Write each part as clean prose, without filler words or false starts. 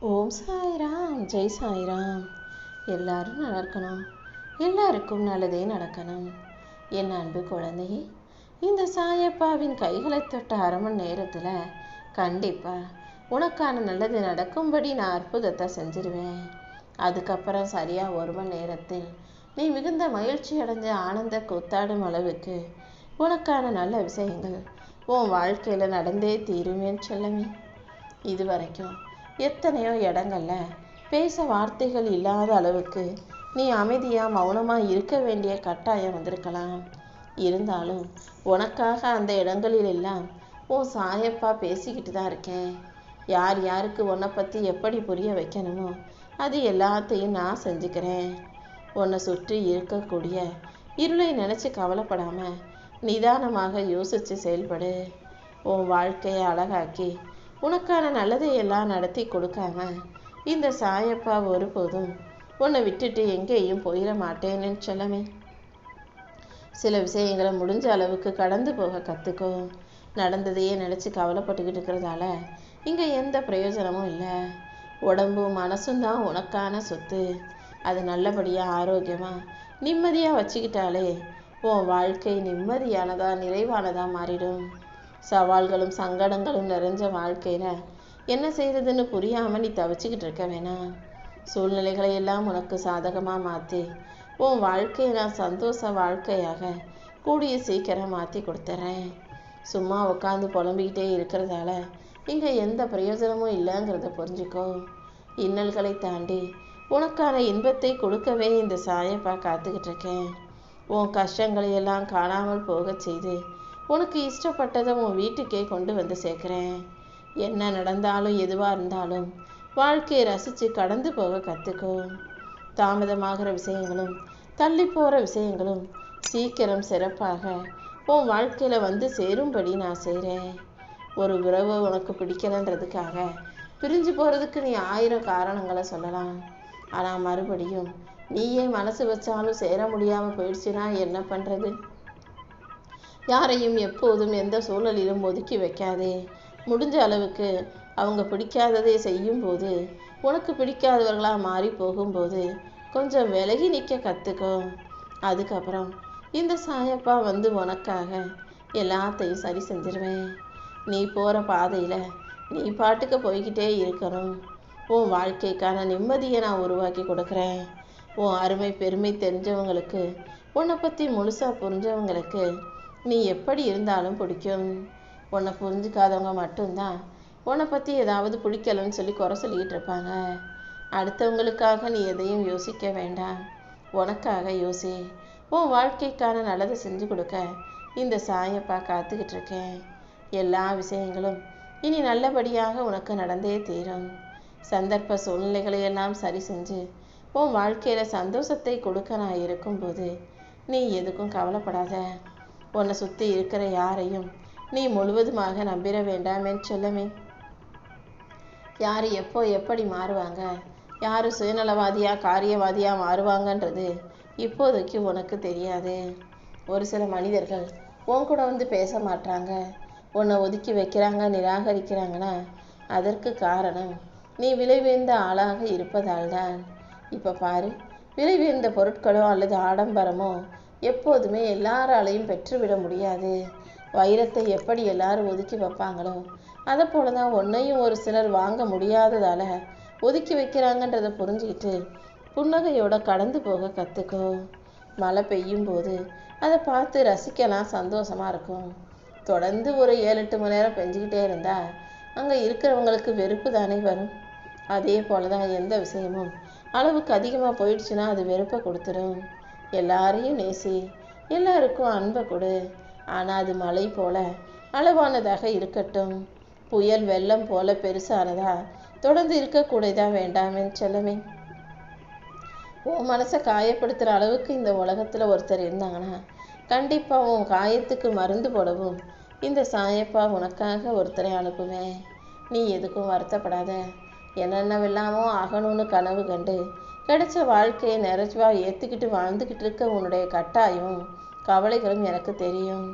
ஓம் சாய்ராம், ஜெய் சாய்ராம். எல்லாரும் நல்லா இருக்கணும், எல்லாருக்கும் நல்லதே நடக்கணும். என் அன்பு குழந்தையே, இந்த சாயப்பாவின் கைகளை தொட்ட அரை மணி நேரத்தில் கண்டிப்பாக உனக்கான நல்லது நடக்கும்படி நான் அற்புதத்தை செஞ்சிருவேன். அதுக்கப்புறம் சரியாக 1 மணி நேரத்தில் நீ மிகுந்த மகிழ்ச்சி அடைஞ்ச ஆனந்த கூத்தாடும் அளவுக்கு உனக்கான நல்ல விஷயங்கள் உன் வாழ்க்கையில் நடந்தே தீருமேன்னு சொல்லவே. இது வரைக்கும் எத்தனையோ இடங்கள்ல பேச வார்த்தைகள் இல்லாத அளவுக்கு நீ அமைதியாக மௌனமாக இருக்க வேண்டிய கட்டாயம் வந்திருக்கலாம். இருந்தாலும் உனக்காக அந்த இடங்களில் எல்லாம் உன் சாயப்பா பேசிக்கிட்டு தான் இருக்கேன். யார் யாருக்கு உன்னை பற்றி எப்படி புரிய வைக்கணுமோ அது எல்லாத்தையும் நான் செஞ்சுக்கிறேன். உன்னை சுற்றி இருக்கக்கூடிய இருளை நினச்சி கவலைப்படாமல் நிதானமாக யோசித்து செயல்படு. உன் வாழ்க்கையை அழகாக்கி உனக்கான நல்லதை எல்லாம் நடத்தி கொடுக்காம இந்த சாயப்பா ஒருபோதும் உன்னை விட்டுட்டு எங்கேயும் போயிட மாட்டேன்னு சொல்லவே. சில விஷயங்களை முடிஞ்ச அளவுக்கு கடந்து போக கற்றுக்கோ. நடந்ததையே நினச்சி கவலைப்பட்டுக்கிட்டு இருக்கிறதால இங்கே எந்த பிரயோஜனமும் இல்லை. உடம்பும் மனசும் தான் உனக்கான சொத்து. அது நல்லபடியாக ஆரோக்கியமாக நிம்மதியாக வச்சுக்கிட்டாலே உன் வாழ்க்கை நிம்மதியானதா நிறைவானதாக மாறிடும். சவால்களும் சங்கடங்களும் நிறைஞ்ச வாழ்க்கையில் என்ன செய்யறதுன்னு புரியாமல் நீ தவிச்சுக்கிட்டு இருக்க வேணாம். சூழ்நிலைகளை எல்லாம் உனக்கு சாதகமாக மாற்றி உன் வாழ்க்கையை நான் சந்தோஷ வாழ்க்கையாக கூடிய சீக்கிரம் மாற்றி கொடுத்துட்றேன். சும்மா உட்காந்து புலம்பிக்கிட்டே இருக்கிறதால இங்கே எந்த பிரயோஜனமும் இல்லைங்கிறத புரிஞ்சுக்கோ. இன்னல்களை தாண்டி உனக்கான இன்பத்தை கொடுக்கவே இந்த சாயப்பா காத்துக்கிட்டு இருக்கேன். உன் கஷ்டங்களை எல்லாம் காணாமல் போக செய்து உனக்கு இஷ்டப்பட்டதை உன் வீட்டுக்கே கொண்டு வந்து சேர்க்குறேன். என்ன நடந்தாலும் எதுவாக இருந்தாலும் வாழ்க்கையை ரசித்து கடந்து போக கற்றுக்கோ. தாமதமாகிற விஷயங்களும் தள்ளி போகிற விஷயங்களும் சீக்கிரம் சிறப்பாக உன் வாழ்க்கையில் வந்து சேரும்படி நான் செய்கிறேன். ஒரு உறவை உனக்கு பிடிக்கலன்றதுக்காக பிரிஞ்சு போகிறதுக்கு நீ 1000 காரணங்களை சொல்லலாம். ஆனால் மறுபடியும் நீயே மனசு வச்சாலும் சேர முடியாமல் போயிடுச்சுன்னா என்ன பண்ணுறது? யாரையும் எப்போதும் எந்த சூழலிலும் ஒதுக்கி வைக்காதே. முடிஞ்ச அளவுக்கு அவங்க பிடிக்காததை செய்யும்போது உனக்கு பிடிக்காதவர்களாக மாறி போகும்போது கொஞ்சம் விலகி நிற்க கற்றுக்கோ. அதுக்கப்புறம் இந்த சாயப்பா வந்து உனக்காக எல்லாத்தையும் சரி செஞ்சிருவேன். நீ போகிற பாதையில் நீ பாட்டுக்கு போய்கிட்டே இருக்கணும். உன் வாழ்க்கைக்கான நிம்மதியை நான் உருவாக்கி கொடுக்குறேன். உன் அருமை பெருமை தெரிஞ்சவங்களுக்கு, உன்னை பற்றி முழுசாக புரிஞ்சவங்களுக்கு நீ எப்படி இருந்தாலும் பிடிக்கும். உன்னை புரிஞ்சுக்காதவங்க மட்டும்தான் உன்னை பற்றி ஏதாவது பிடிக்கலன்னு சொல்லி குறை சொல்லிக்கிட்டு இருப்பாங்க. அடுத்தவங்களுக்காக நீ எதையும் யோசிக்க வேண்டாம், உனக்காக யோசி. உன் வாழ்க்கைக்கான நல்லதை செஞ்சு கொடுக்க இந்த சாயப்பா காத்துக்கிட்டு இருக்கேன். எல்லா விஷயங்களும் இனி நல்லபடியாக உனக்கு நடந்தே தீரும். சந்தர்ப்ப சூழ்நிலைகளை எல்லாம் சரி செஞ்சு உன் வாழ்க்கையில் சந்தோஷத்தை கொடுக்க நான் இருக்கும்போது நீ எதுக்கும் கவலைப்படாத. உன்னை சுற்றி இருக்கிற யாரையும் நீ முழுவதுமாக நம்பிட வேண்டாமேன்னு சொல்லமே. யார் எப்போ எப்படி மாறுவாங்க, யார் சுயநலவாதியாக காரியவாதியாக மாறுவாங்கன்றது இப்போதைக்கு உனக்கு தெரியாது. ஒரு சில மனிதர்கள் உன் கூட வந்து பேச மாட்டாங்க, உன்னை ஒதுக்கி வைக்கிறாங்க, நிராகரிக்கிறாங்கன்னா அதற்கு காரணம் நீ விலை உயர்ந்த ஆளாக இருப்பதால் தான். இப்போ பாரு, விலை உயர்ந்த பொருட்களோ அல்லது ஆடம்பரமோ எப்போதுமே எல்லாராலையும் பெற்றுவிட முடியாது. வைரத்தை எப்படி எல்லாரும் ஒதுக்கி வைப்பாங்களோ அதை போல தான் ஒன்றையும் ஒரு சிலர் வாங்க முடியாததால் ஒதுக்கி வைக்கிறாங்கன்றதை புரிஞ்சுக்கிட்டு புன்னகையோட கடந்து போக கற்றுக்கோ. மழை பெய்யும் போது அதை பார்த்து ரசிக்கலாம், சந்தோஷமாக இருக்கும். தொடர்ந்து ஒரு 7-8 மணி நேரம் பெஞ்சிக்கிட்டே இருந்தால் அங்கே இருக்கிறவங்களுக்கு வெறுப்பு தானே வரும். அதே போல தான் எந்த விஷயமும் அளவுக்கு அதிகமாக போயிடுச்சுன்னா அது வெறுப்பை கொடுத்துடும். எல்லாரையும் நேசி, எல்லாருக்கும் அன்பை கொடு. ஆனால் அது மழை போல அளவானதாக இருக்கட்டும். புயல் வெள்ளம் போல பெருசானதா தொடர்ந்து இருக்கக்கூடியதா வேண்டாமேன்னு சொல்லவே. உன் மனசை காயப்படுத்துகிற அளவுக்கு இந்த உலகத்தில் ஒருத்தர் இருந்தாங்கன்னா கண்டிப்பாக உன் காயத்துக்கு மருந்து போடவும் இந்த சாயப்பா உனக்காக ஒருத்தரை அனுப்புவேன். நீ எதுக்கும் வருத்தப்படாத. என்னென்னவெல்லாமோ ஆகணும்னு கனவு கண்டு கிடைச்ச வாழ்க்கையை நிறைவா ஏற்றுக்கிட்டு வாழ்ந்துக்கிட்டு இருக்க உன்னுடைய கட்டாயம் கவலைகளும் எனக்கு தெரியும்.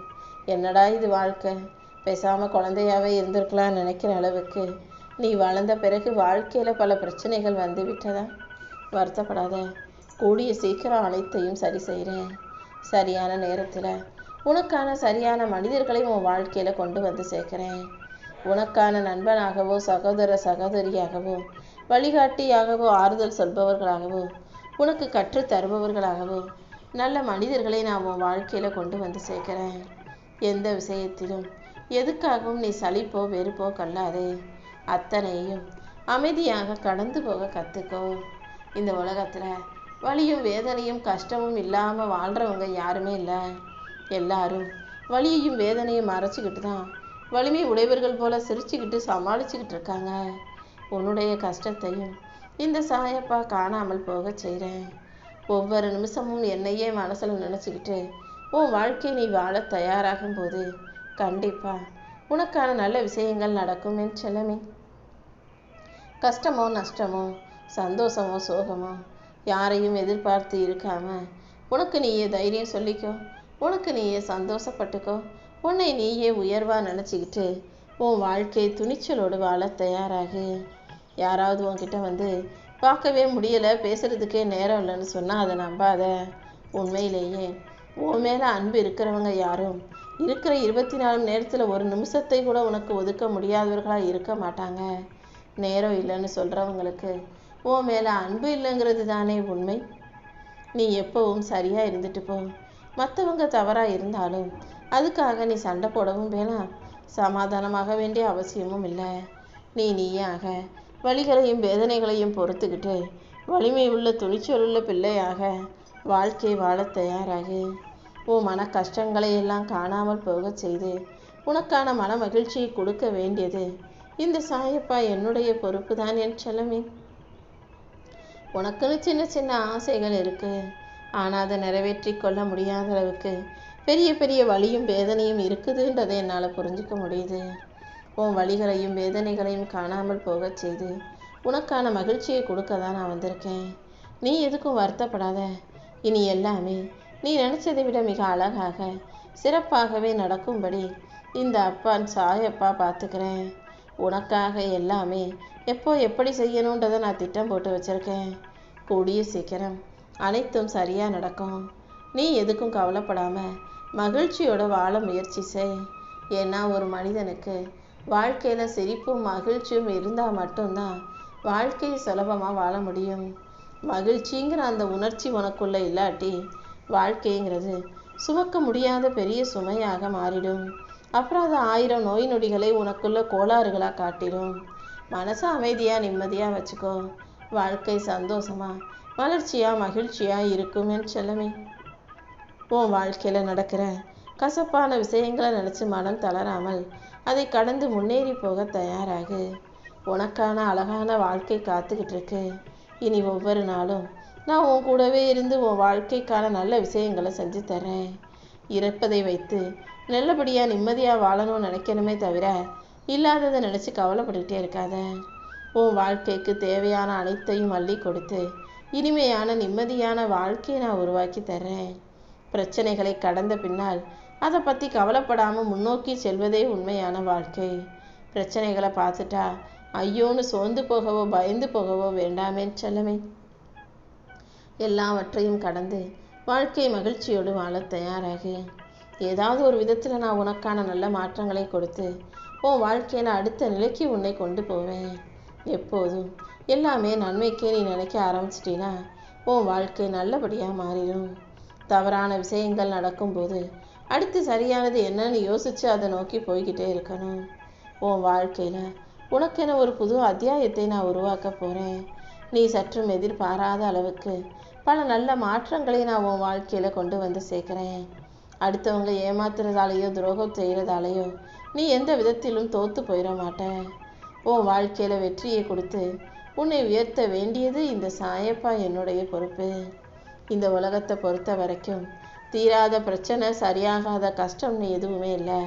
என்னடா இது வாழ்க்கை, பேசாமல் குழந்தையாவே இருந்திருக்கலாம்னு நினைக்கிற அளவுக்கு நீ வளர்ந்த பிறகு வாழ்க்கையில் பல பிரச்சனைகள் வந்து விட்டதா? வருத்தப்படாத. கூடிய சீக்கிரம் அனைத்தையும் சரி செய்கிறேன். சரியான நேரத்தில் உனக்கான சரியான மனிதர்களை உன் வாழ்க்கையில் கொண்டு வந்து சேர்க்கிறேன். உனக்கான நண்பனாகவோ சகோதர சகோதரியாகவோ வழிகாட்டியாகவோ ஆறுதல் சொல்பவர்களாகவோ உனக்கு கற்று தருபவர்களாகவோ நல்ல மனிதர்களை நான் உன் வாழ்க்கையில் கொண்டு வந்து சேர்க்கிறேன். எந்த விஷயத்திலும் எதுக்காகவும் நீ சலிப்போ வெறுப்போ கொள்ளாதே. அத்தனையும் அமைதியாக கடந்து போக கற்றுக்கோ. இந்த உலகத்தில் வலியும் வேதனையும் கஷ்டமும் இல்லாமல் வாழ்கிறவங்க யாருமே இல்லை. எல்லாரும் வலியையும் வேதனையும் மறைச்சிக்கிட்டு தான் வலிமை உடையவர்கள் போல சிரிச்சுக்கிட்டு சமாளிச்சுக்கிட்டு இருக்காங்க. உன்னுடைய கஷ்டத்தையும் இந்த சாயப்பா காணாமல் போக செய்கிறேன். ஒவ்வொரு நிமிஷமும் என்னையே மனசில் நினச்சிக்கிட்டு உன் வாழ்க்கை நீ வாழ தயாராகும் போது கண்டிப்பா உனக்கான நல்ல விஷயங்கள் நடக்கும் என் செல்லமே. கஷ்டமோ நஷ்டமோ சந்தோஷமோ சோகமோ யாரையும் எதிர்பார்த்து இருக்காம உனக்கு நீயே தைரியம் சொல்லிக்கோ. உனக்கு நீயே சந்தோஷப்பட்டுக்கோ. உன்னை நீயே உயர்வா நினச்சிக்கிட்டு உன் வாழ்க்கை துணிச்சலோடு வாழ தயாராகு. யாராவது உன்கிட்ட வந்து பார்க்கவே முடியலை, பேசுறதுக்கே நேரம் இல்லைன்னு சொன்னால் அதை நம்பாத. உண்மையிலேயே உன் மேலே அன்பு இருக்கிறவங்க யாரும் இருக்கிற 24 மணி நேரத்தில் ஒரு நிமிஷத்தை கூட உனக்கு ஒதுக்க முடியாதவர்களாக இருக்க மாட்டாங்க. நேரம் இல்லைன்னு சொல்கிறவங்களுக்கு உன் மேலே அன்பு இல்லைங்கிறது தானே உண்மை. நீ எப்பவும் சரியாக இருந்துட்டு போ. மற்றவங்க தவறாக இருந்தாலும் அதுக்காக நீ சண்டை போடவும் வேணாம், சமாதானமாக வேண்டிய அவசியமும் இல்லை. நீயாக வலிகளையும் வேதனைகளையும் பொறுத்துக்கிட்டு வலிமை உள்ள துணிச்சல் உள்ள பிள்ளையாக வாழ்க்கை வாழ தயாராகு. உன் மன கஷ்டங்களை எல்லாம் காணாமல் போக செய்து உனக்கான மன மகிழ்ச்சியை கொடுக்க வேண்டியது இந்த சாயப்பா என்னுடைய பொறுப்பு தான் என் செல்லமே. உனக்குன்னு சின்ன சின்ன ஆசைகள் இருக்கு. ஆனால் அதை நிறைவேற்றி கொள்ள முடியாத அளவுக்கு பெரிய பெரிய வலியும் வேதனையும் இருக்குதுன்றதை என்னால் புரிஞ்சுக்க முடியுது. உன் வலிகளையும் வேதனைகளையும் காணாமல் போக செய்து உனக்கான மகிழ்ச்சியை கொடுக்க தான் நான் வந்திருக்கேன். நீ எதுக்கும் வருத்தப்படாத. இனி எல்லாமே நீ நினச்சதை விட மிக அழகாக சிறப்பாகவே நடக்கும்படி இந்த அப்பான் சாயப்பா பார்த்துக்கிறேன். உனக்காக எல்லாமே எப்போ எப்படி செய்யணுன்றதை நான் திட்டம் போட்டு வச்சுருக்கேன். கூடிய சீக்கிரம் அனைத்தும் சரியாக நடக்கும். நீ எதுக்கும் கவலைப்படாமல் மகிழ்ச்சியோட வாழ முயற்சி செய். ஏன்னா ஒரு மனிதனுக்கு வாழ்க்கையில் சிரிப்பும் மகிழ்ச்சியும் இருந்தால் மட்டும்தான் வாழ்க்கையை சுலபமாக வாழ முடியும். மகிழ்ச்சிங்கிற அந்த உணர்ச்சி உனக்குள்ளே இல்லாட்டி வாழ்க்கைங்கிறது சுமக்க முடியாத பெரிய சுமையாக மாறிடும். அப்புறம் அது 1000 நோய் நொடிகளை உனக்குள்ள கோளாறுகளாக காட்டிடும். மனசை அமைதியாக நிம்மதியாக வச்சுக்கோ. வாழ்க்கை சந்தோஷமாக வளர்ச்சியாக மகிழ்ச்சியாக இருக்கும் என் செல்லமே. உன் வாழ்க்கையில் நடக்கிற கசப்பான விஷயங்களை நினச்சி மனம் தளராமல் அதை கடந்து முன்னேறி போக தயாராகு. உனக்கான அழகான வாழ்க்கை காத்துக்கிட்டு இருக்கு. இனி ஒவ்வொரு நாளும் நான் உன் கூடவே இருந்து உன் வாழ்க்கைக்கான நல்ல விஷயங்களை செஞ்சு தர்றேன். இறப்பதை வைத்து நல்லபடியாக நிம்மதியாக வாழணும்னு நினைக்கணுமே தவிர இல்லாததை நினச்சி கவலைப்பட்டுக்கிட்டே இருக்காத. உன் வாழ்க்கைக்கு தேவையான அனைத்தையும் அள்ளி கொடுத்து இனிமையான நிம்மதியான வாழ்க்கையை நான் உருவாக்கி தர்றேன். பிரச்சனைகளை கடந்த பின்னால் அதை பற்றி கவலைப்படாமல் முன்னோக்கி செல்வதே உண்மையான வாழ்க்கை. பிரச்சனைகளை பார்த்துட்டா ஐயோன்னு சோர்ந்து போகவோ பயந்து போகவோ வேண்டாமே செல்லமே. எல்லாவற்றையும் கடந்து வாழ்க்கை மகிழ்ச்சியோடு வாழ தயாராகு. ஏதாவது ஒரு விதத்தில் நான் உனக்கான நல்ல மாற்றங்களை கொடுத்து உன் வாழ்க்கையில் அடுத்த நிலைக்கு உன்னை கொண்டு போவேன். எப்போதும் எல்லாமே நன்மைக்கே நீ நினைக்க ஆரம்பிச்சிட்டினா உன் வாழ்க்கை நல்லபடியாக மாறிடும். தவறான விஷயங்கள் நடக்கும்போது அடுத்து சரியானது என்னன்னு யோசித்து அதை நோக்கி போய்கிட்டே இருக்கணும். உன் வாழ்க்கையில் உனக்கென ஒரு புது அத்தியாயத்தை நான் உருவாக்க போகிறேன். நீ சற்றும் எதிர்பாராத அளவுக்கு பல நல்ல மாற்றங்களை நான் உன் வாழ்க்கையில் கொண்டு வந்து சேர்க்குறேன். அடுத்தவங்களை ஏமாத்துறதாலேயோ துரோகம் செய்கிறதாலேயோ நீ எந்த விதத்திலும் தோற்று போயிட மாட்டேன். உன் வாழ்க்கையில் வெற்றியை கொடுத்து உன்னை உயர்த்த வேண்டியது இந்த சாயப்பா என்னுடைய பொறுப்பு. இந்த உலகத்தை பொறுத்த வரைக்கும் தீராத பிரச்சனை சரியாகாத கஷ்டம்னு எதுவுமே இல்லை.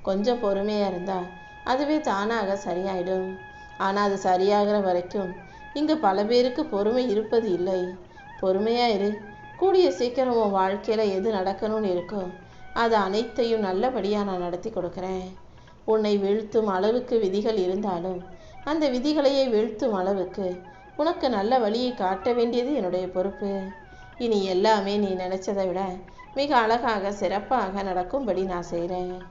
கொஞ்சம் பொறுமையாக இருந்தால் அதுவே தானாக சரியாயிடும். ஆனால் அது சரியாகிற வரைக்கும் இங்கே பல பேருக்கு பொறுமை இருப்பது இல்லை. பொறுமையாக இரு. கூடிய சீக்கிரம் உன் வாழ்க்கையில் எது நடக்கணும்னு இருக்கோ அது அனைத்தையும் நல்லபடியாக நான் நடத்தி கொடுக்குறேன். உன்னை வீழ்த்தும் அளவுக்கு விதிகள் இருந்தாலும் அந்த விதிகளையே வீழ்த்தும் அளவுக்கு உனக்கு நல்ல வழியை காட்ட வேண்டியது என்னுடைய பொறுப்பு. இனி எல்லாமே நீ நினைச்சதை விட மிக அழகாக சிறப்பாக நடக்கும்படி நான் செய்கிறேன்.